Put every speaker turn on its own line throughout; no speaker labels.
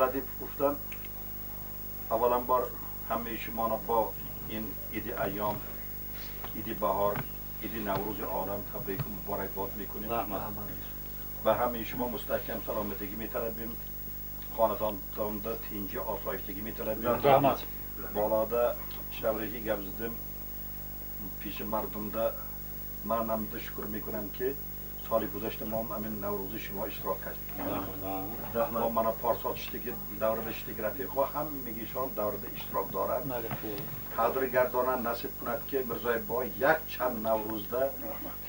ردیف گفتم اولا بار همه شما را با این عید ایام، عید بهار، عید نوروز عالم تبریک و مبارکباد میکنیم. به همه شما مستحکم سلامتگی میطلبیم، خانتان دا تینجی آسایشتگی میطلبیم. بالادا شوری که گپ زدم پیش مردم دا من هم شکر میکنم که سال گذشته ما هم همین نوروز شما اشتراک کردیم. ما من پارسال شتگی دورده شتگی رفیقا هم میگیشان دورده اشتراک دارد. قدر گردانن نصیب کند که مرزای با یک چند نوروز ده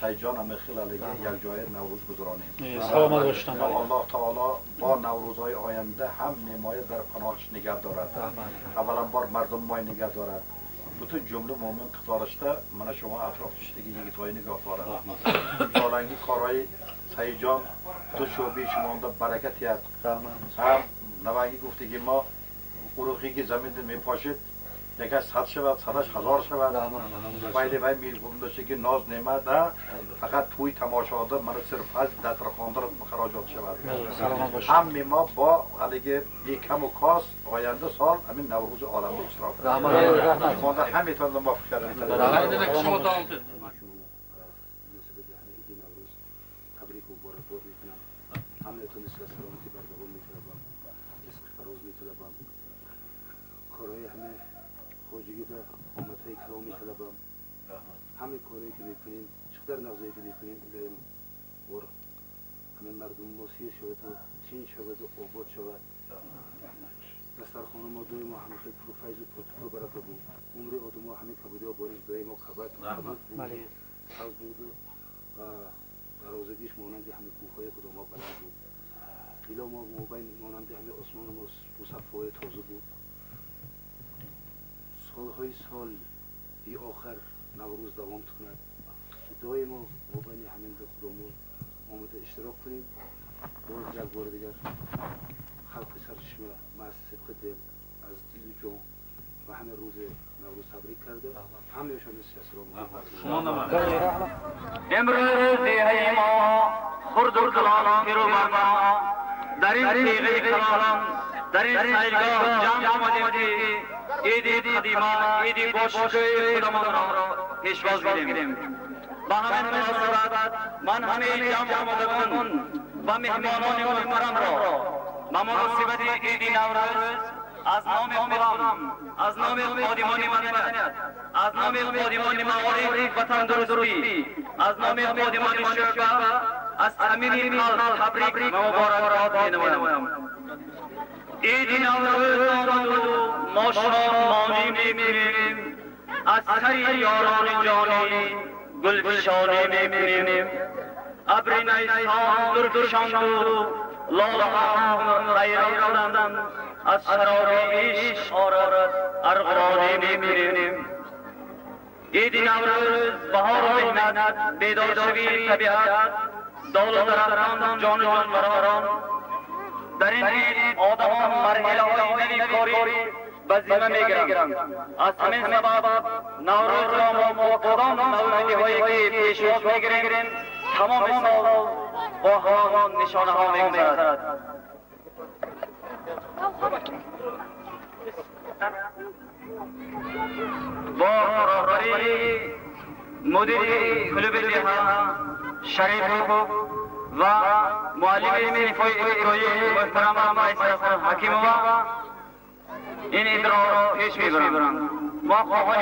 سیجان همه خلالیه یک جای نوروز گذرانیم.
سلامت باشتن.
الله تعالی با نوروزهای آینده هم نمایه در پناهش نگه دارد. اولا بار مردم مای نگه دارد. بطور جمله مومن قطارشته من شما اطراف شدگی یکی توی نگاه دارد. سالنگی کارهای سیجان دو شعبه شما دا برکت یاد. هم نوانگی گفتگی ما اروخی که زمین ده میپاشید یکی 100 شود، 100,000 شود. ولی وای میگم داشته که ناز نعمت فقط توی تماشاده من صرف از دست رخوانده خراجات شود. هم ما با علیه یکم و کاس آینده سال همین نوروز عالم به اشتراک داریم. خونده همیتون ما فکر می‌کنیم.
خوشگی به امت اکرام می‌طلبم. همه کاری که می‌کنیم، چقدر نازایی که می‌کنیم ایدیم ور همه مردم موسیقی شود و چین شود و آباد شود. دسترخوان ما دوی ما همه خیلی پروفایز و پروتکل برکه بود. عمر آدم ما همه کبودی و باریم دوی ما کبود بود. ساز بود و درازگیش مانند همه کوه‌های خود ما بلند بود. ایلا ما موبایل مانند همه آسمان ما مصفای تازه بود. سالهای سال بی آخر نوروز دوام کند. دعای ما بین همین دو خودمون آمده اشتراک کنیم. باز یک بار دیگر خلق سرچشمه مؤسسه قدم از دل و جان و همه روز نوروز تبریک کرده. همه‌شان سلام می‌کنم.
امروز ای ما خرد و کلان پیروان در این تیغه کلان در این سایگاه جمع آمدیم. ایدی قدیما ایدی باشکه خودمان را پیشواز بدیم. با همین مناسبت من همه جمع آمدگان و مهمانان محترم را به مناسبت ایدی نوروز از نام خودم، از نام خادمان مدنیت، از نام خادمان معارف و تندرستی، از نام خادمان شعبه از صمیم قلب تبریک و مبارکباد می‌نمایم. ایدی نوروز آمد و ما شما مانی می‌بینیم، از سر یاران جانی گلفشانی می‌بینیم. ابر نیسان درفشان و لاله ها غیران از شراب عشق آرد ارغوانی می‌بینیم. ایدی نوروز بهار و مهنت بیدار شوی طبیعت دال و درختان جان و جانوران در این عید آدمان مرحله‌های نوی کاری به ذمه می‌گیرند. از همین سبب نوروز را ما کدام نوروزی‌هایی که پیشواز می‌گیریم تمام سال با همان نشانه‌ها می‌گذرد. با راهبری مدیر کلوب جهان شریف و معلم اجرایی محترم آقای حکیم این ادعا را پیش میبرند. ما خواهان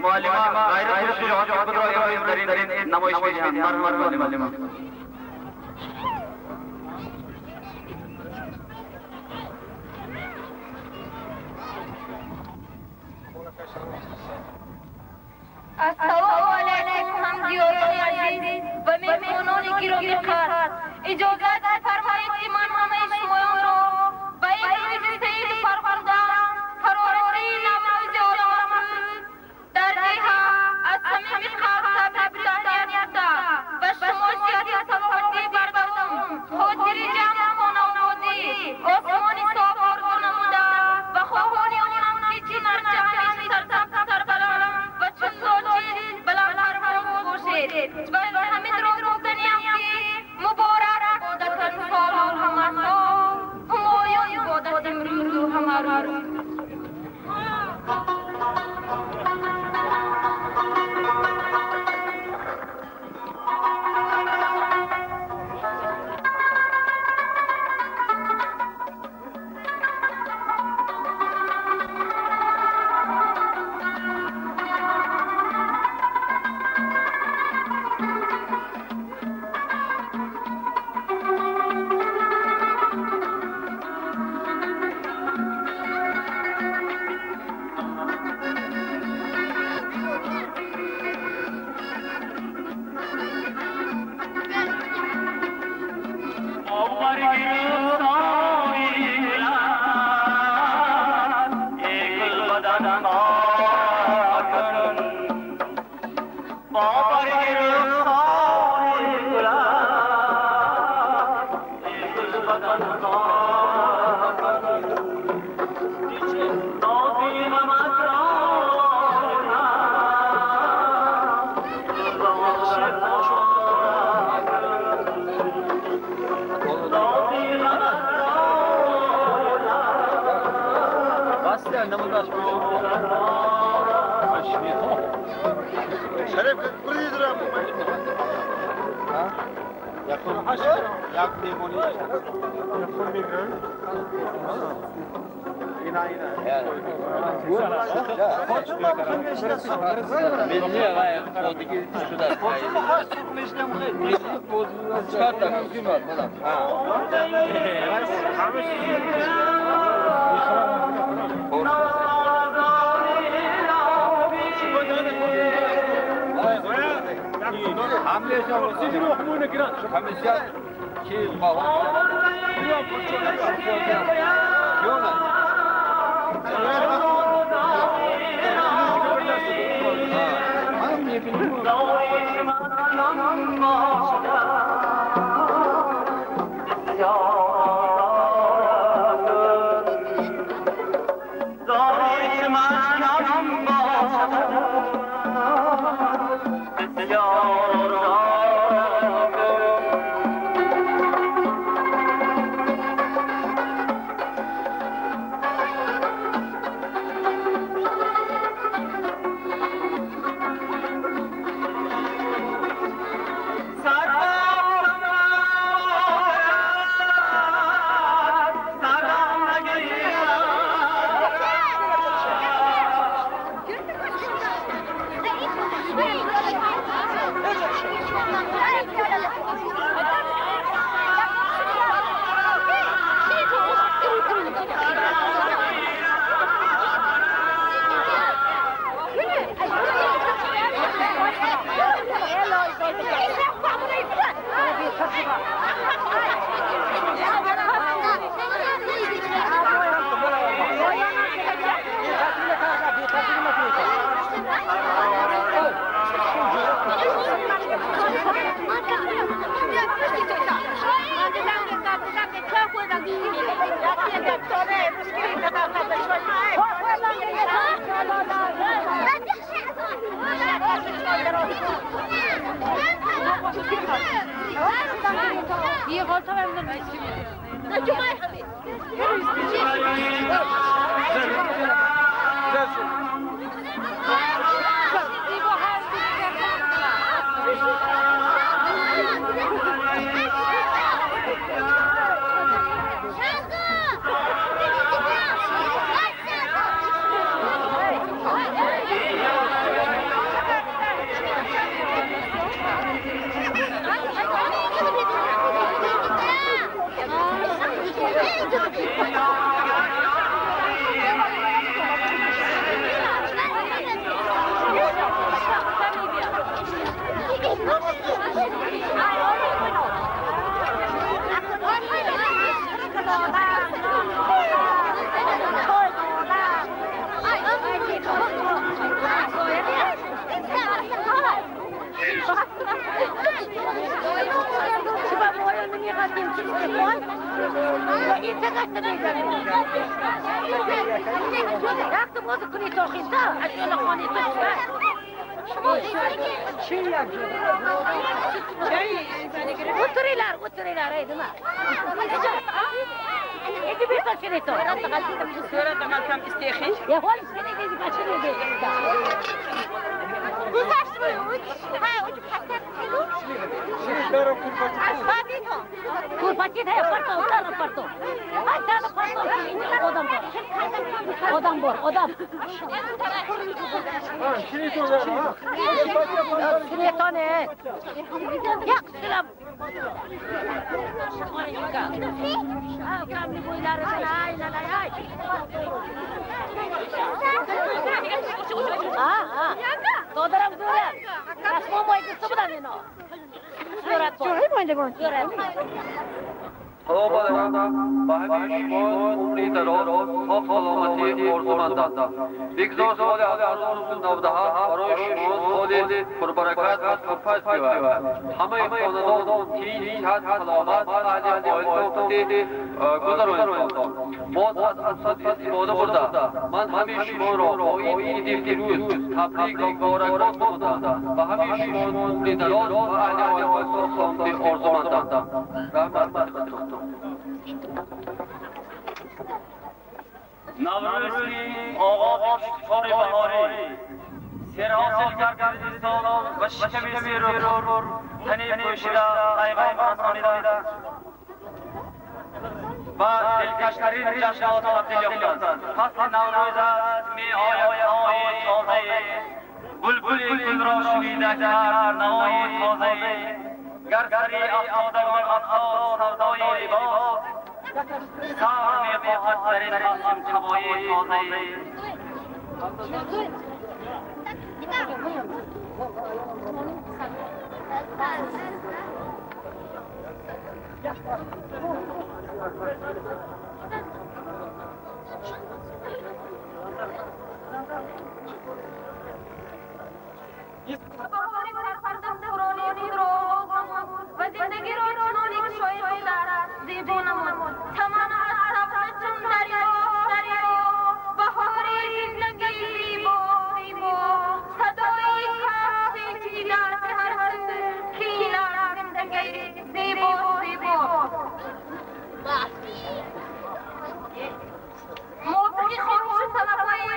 معلم غیرت و شجاعت خود را در این نمایش میدهیم. معلم
السلام علیکم همجویان عزیز و مهمانان گرامی قدر. اجازت فرمایید که من همه شما را به این روز سعید فرخنده فرارسته نوروز عالم در جهت از صمیم قلب تبریک و شما صحت و
شریف کلی درام یک دیمونی حمله شو سيدي روحوا نقرا خمسات كي ما
ये और तो हम लोग ना जो मैं हमें Oturlar ey dima. Edi bir kaçırıyor. Sonra da tam isteyek. Ya hol seni dedi kaçırıyor. Güzel mi? Ha, o paket kilo. Şurada kurpatı. Kurpatı da yaparsa onlar parto. Ay sana parto. Odam bor. Şimdi sonra. Şimdi tane. Yak selam. Kami boiler ay. Todaram dura. Kasmo moy kustudan no. Surat. Çoğu boyunca bu.
Havabalanda bahmi şimon umri daroz ha salamati orzumanda bigzor soli arzumuzun navdaha baroy şimon soli purbarakat va kafat kiva hamma imkonadon tin hat salomat ali oiltofti guzaroymoqda mod asad istifoda burda man hami shimon ro bo in dildiruz tabrik muborakbod moda bahmi shimon umri daroz va ali oiltofti orzumanda rahmat
نوروزی آغاز کار بهاری سر حاصل کرد سال و شکم بیرور تنی پوشیده پیغام رسانیده و دلکشترین جشنات تبدیل یافتند. فصل نوروز است می آید نوای تازه بلبلی گل را شنیده در نوای تازه گرسری افتادگان افساد سودای لباس سر می خواهد در این فصل چبای تازه
بهاری سرفرد پرانی بود و زندگی را چنان یک شاعری دارد زیبا نمود تمام از سفر چون دریا بهاری زندگی زیبا صدای کف پیچیده از هر سو کیلان زندگی زیبا موسیقی خاموش طلبای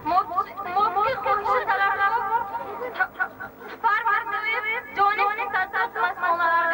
موسیقی خاموش طلبای فرمانده جانی سرسبز مسموم‌آور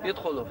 يدخلوا